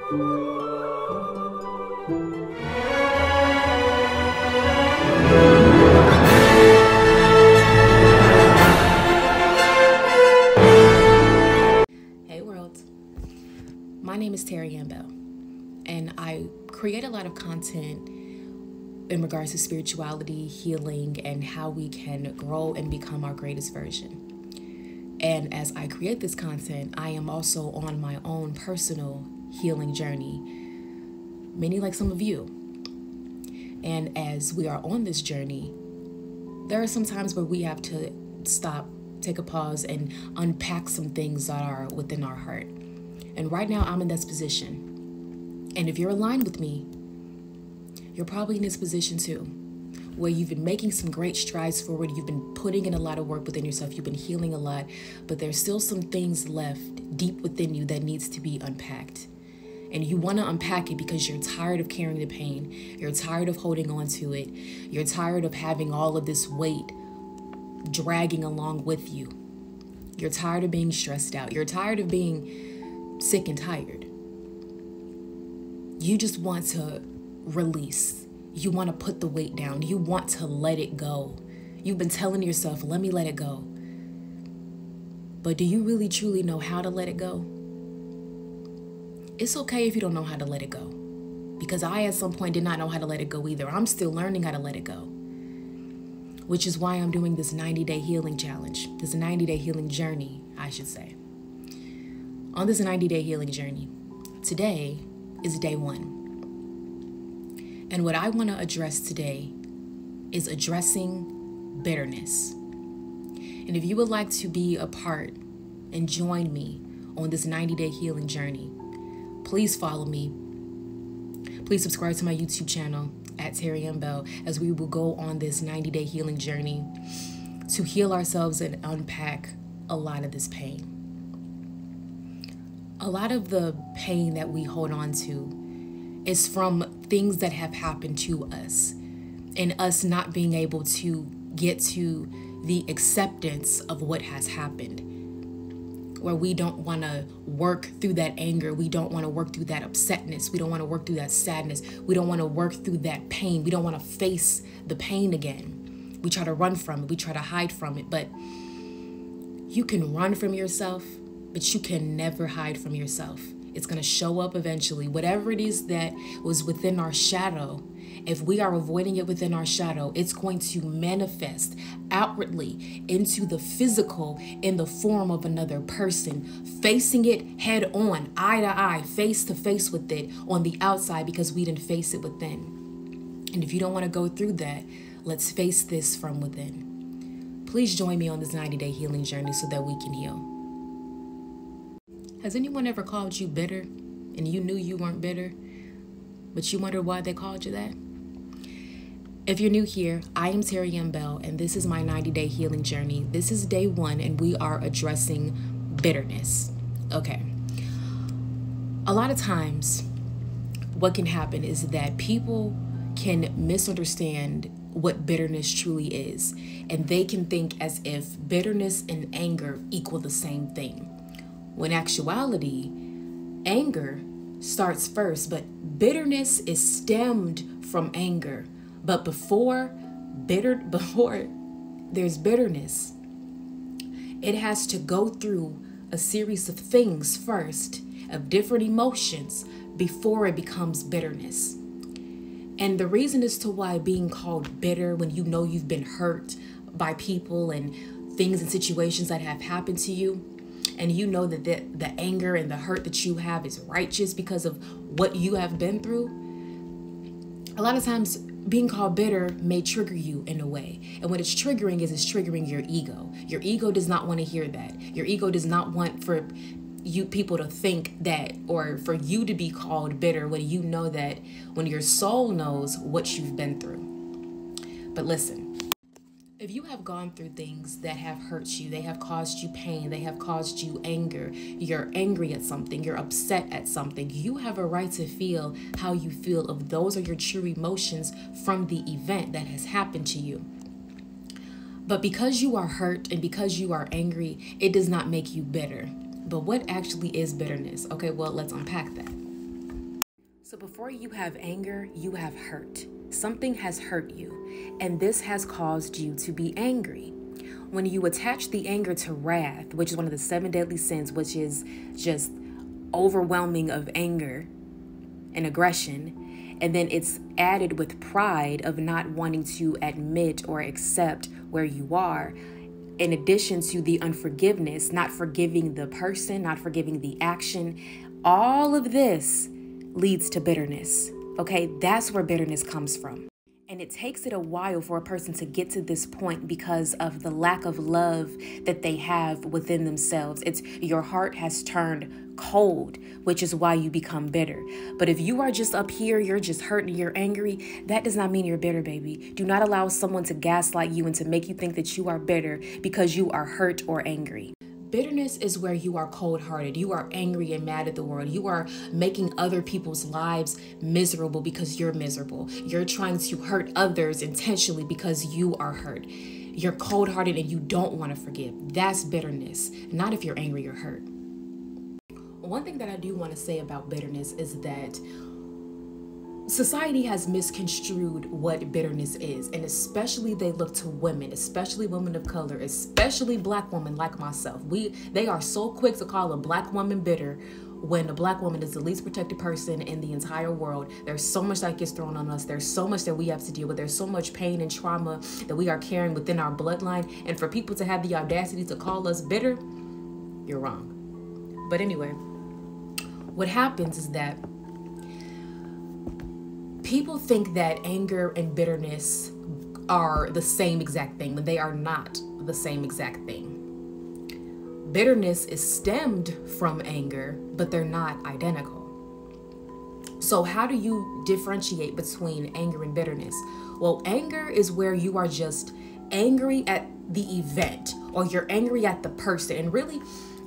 Hey world, my name is Terriann Belle, and I create a lot of content in regards to spirituality, healing, and how we can grow and become our greatest version. And as I create this content, I am also on my own personal healing journey, many like some of you. And as we are on this journey, there are some times where we have to stop, take a pause, and unpack some things that are within our heart. And right now I'm in this position. And if you're aligned with me, you're probably in this position too, where you've been making some great strides forward. You've been putting in a lot of work within yourself. You've been healing a lot, but there's still some things left deep within you that needs to be unpacked. And you want to unpack it because you're tired of carrying the pain. You're tired of holding on to it. You're tired of having all of this weight dragging along with you. You're tired of being stressed out. You're tired of being sick and tired. You just want to release. You want to put the weight down. You want to let it go. You've been telling yourself, let me let it go. But do you really truly know how to let it go? It's okay if you don't know how to let it go, because I at some point did not know how to let it go either. I'm still learning how to let it go, which is why I'm doing this 90-day healing challenge, this 90-day healing journey, I should say. On this 90-day healing journey, today is day 1. And what I want to address today is addressing bitterness. And if you would like to be a part and join me on this 90-day healing journey, please follow me. Please subscribe to my YouTube channel at Terriann Belle, as we will go on this 90-day healing journey to heal ourselves and unpack a lot of this pain. A lot of the pain that we hold on to is from things that have happened to us, and us not being able to get to the acceptance of what has happened, where we don't want to work through that anger. We don't want to work through that upsetness. We don't want to work through that sadness. We don't want to work through that pain. We don't want to face the pain again. We try to run from it. We try to hide from it. But you can run from yourself, but you can never hide from yourself. It's going to show up eventually. Whatever it is that was within our shadow, if we are avoiding it within our shadow, it's going to manifest outwardly into the physical in the form of another person, facing it head on, eye to eye, face to face with it on the outside, because we didn't face it within. And if you don't want to go through that, let's face this from within. Please join me on this 90-day healing journey so that we can heal. Has anyone ever called you bitter and you knew you weren't bitter, but you wondered why they called you that? If you're new here, I am Terriann Belle, and this is my 90-day healing journey. This is day 1, and we are addressing bitterness. Okay. A lot of times, what can happen is that people can misunderstand what bitterness truly is, and they can think as if bitterness and anger equal the same thing. When actuality, anger starts first, but bitterness is stemmed from anger. But before there's bitterness, it has to go through a series of things first, of different emotions, before it becomes bitterness. And the reason as to why being called bitter when you know you've been hurt by people and things and situations that have happened to you, and you know that the anger and the hurt that you have is righteous because of what you have been through, a lot of times being called bitter may trigger you in a way. And what it's triggering is it's triggering your ego. Your ego does not want to hear that. Your ego does not want for you people to think that, or for you to be called bitter when you know that, when your soul knows what you've been through. But listen. If you have gone through things that have hurt you, they have caused you pain, they have caused you anger, you're angry at something, you're upset at something, you have a right to feel how you feel if those are your true emotions from the event that has happened to you. But because you are hurt and because you are angry, it does not make you bitter. But what actually is bitterness? Okay, well, let's unpack that. So before you have anger, you have hurt. Something has hurt you, and this has caused you to be angry. When you attach the anger to wrath, which is one of the 7 deadly sins, which is just overwhelming of anger and aggression, and then it's added with pride of not wanting to admit or accept where you are, in addition to the unforgiveness, not forgiving the person, not forgiving the action, all of this leads to bitterness. Okay, that's where bitterness comes from. And it takes it a while for a person to get to this point because of the lack of love that they have within themselves. It's your heart has turned cold, which is why you become bitter. But if you are just up here, you're just hurt and you're angry, that does not mean you're bitter, baby. Do not allow someone to gaslight you and to make you think that you are bitter because you are hurt or angry. Bitterness is where you are cold-hearted. You are angry and mad at the world. You are making other people's lives miserable because you're miserable. You're trying to hurt others intentionally because you are hurt. You're cold-hearted and you don't want to forgive. That's bitterness, not if you're angry or hurt. One thing that I do want to say about bitterness is that society has misconstrued what bitterness is, and especially they look to women, especially women of color, especially Black women like myself. They are so quick to call a Black woman bitter when a Black woman is the least protected person in the entire world. There's so much that gets thrown on us. There's so much that we have to deal with. There's so much pain and trauma that we are carrying within our bloodline, and for people to have the audacity to call us bitter, you're wrong. But anyway, what happens is that people think that anger and bitterness are the same exact thing, but they are not the same exact thing. Bitterness is stemmed from anger, but they're not identical. So how do you differentiate between anger and bitterness? Well, anger is where you are just angry at the event, or you're angry at the person. And really,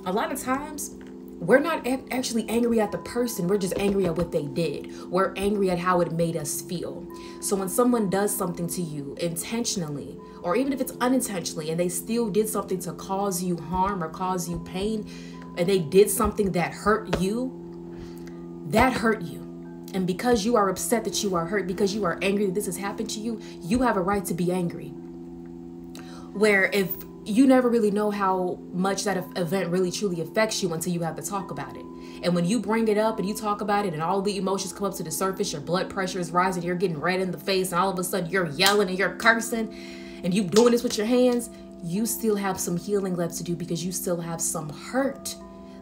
a lot of times, we're not actually angry at the person. We're just angry at what they did. We're angry at how it made us feel. So when someone does something to you intentionally, or even if it's unintentionally, and they still did something to cause you harm or cause you pain, and they did something that hurt you, that hurt you. And because you are upset that you are hurt, because you are angry that this has happened to you, you have a right to be angry. Where if you never really know how much that event really truly affects you until you have to talk about it. And when you bring it up and you talk about it and all the emotions come up to the surface, your blood pressure is rising, you're getting red in the face, and all of a sudden you're yelling and you're cursing and you doing this with your hands, you still have some healing left to do because you still have some hurt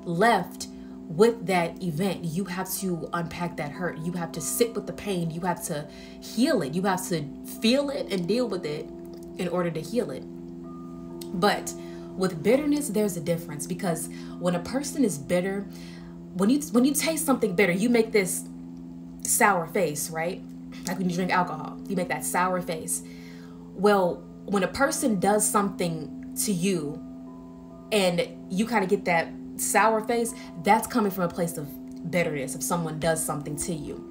left with that event. You have to unpack that hurt. You have to sit with the pain. You have to heal it. You have to feel it and deal with it in order to heal it. But with bitterness, there's a difference, because when a person is bitter, when you taste something bitter, you make this sour face, right? Like when you drink alcohol, you make that sour face. Well, when a person does something to you and you kind of get that sour face, that's coming from a place of bitterness. If someone does something to you,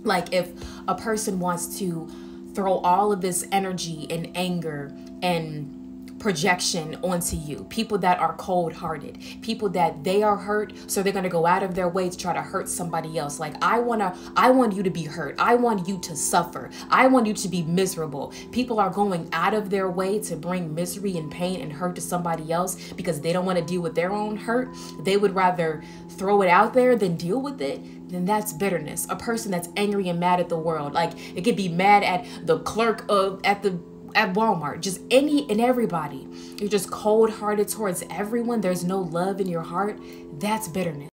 like if a person wants to throw all of this energy and anger and projection onto you, people that are cold-hearted, people that they are hurt, so they're going to go out of their way to try to hurt somebody else. Like, I want you to be hurt. I want you to suffer. I want you to be miserable. People are going out of their way to bring misery and pain and hurt to somebody else because they don't want to deal with their own hurt. They would rather throw it out there than deal with it. Then that's bitterness. A person that's angry and mad at the world. Like, it could be mad at the clerk at Walmart, just any and everybody. You're just cold-hearted towards everyone. There's no love in your heart. That's bitterness.